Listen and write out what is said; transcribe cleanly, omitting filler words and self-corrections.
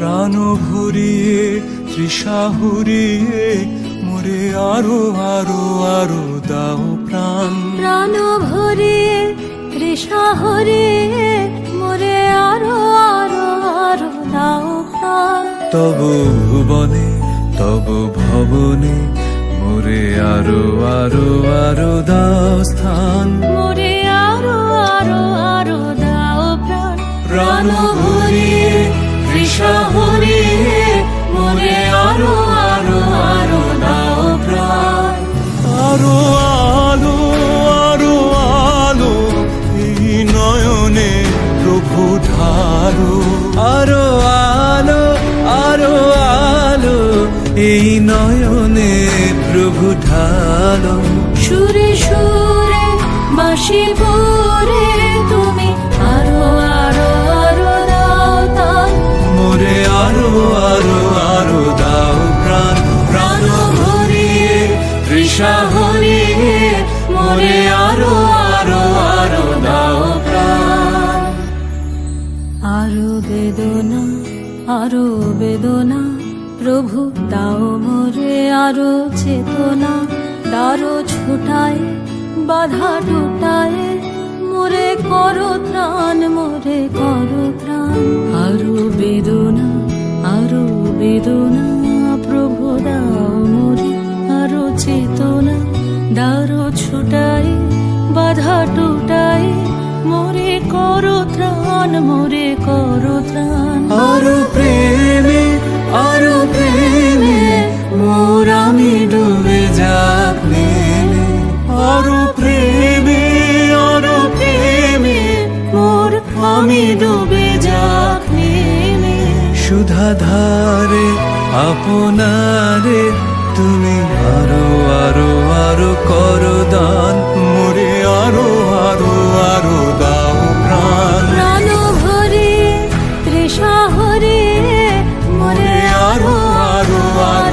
প্রাণ ভরিয়ে তৃষা হরিয়ে মোরে আরো আরো আরো দাও প্রাণ। প্রাণ ভরিয়ে তৃষা হরিয়ে মোরে আরো আরো আরো দাও প্রাণ। তব ভুবনে তব ভবনে মোরে আরো আরো আরো দাও স্থান। মোরে আরো আরো আরো দাও প্রাণ। প্রাণ ভরিয়ে তৃষা হরিয়ে মোরে আরো আরো আরো দাও প্রাণ। আরো আলো আরো আলো এই নয়নে প্রভু ঢালো। আরো আলো আরো আলো এই নয়নে প্রভু ঢালো। সুরে সুরে বাঁশি পরে তুমি আরো আরো আরো দাও তান। মোরে আরো আরো আরো দাও প্রাণ। প্রাণ ভরিয়ে তৃষা হরিয়ে মোরে আরো আরো আরো দাও প্রাণ। আরো বেদনা আরো বেদনা প্রভু দাও মোরে আরো চেতনা। দারো ছুটায় বাধা টুটায় মোরে করো ত্রাণ মোরে করো ত্রাণ। আরো বেদনা প্রভু দাও মোরে আরো চেতনা। দারো ছুটায় বাধা টুটায় মোরে করো ত্রাণ মোরে করো ত্রাণ। আরো প্রেমে মোর আমি ডুবে যাক নেমে। আরো প্রেমে মোর আমি ডুবে যাক নেমে। সুধা ধারে আপনারে তুমি আরো আরো আরো করো দান। মোরে আরো আরো আরো দাও প্রাণ। প্রাণ ভরিয়ে তৃষা হরিয়ে মোরে আরো আরো আরো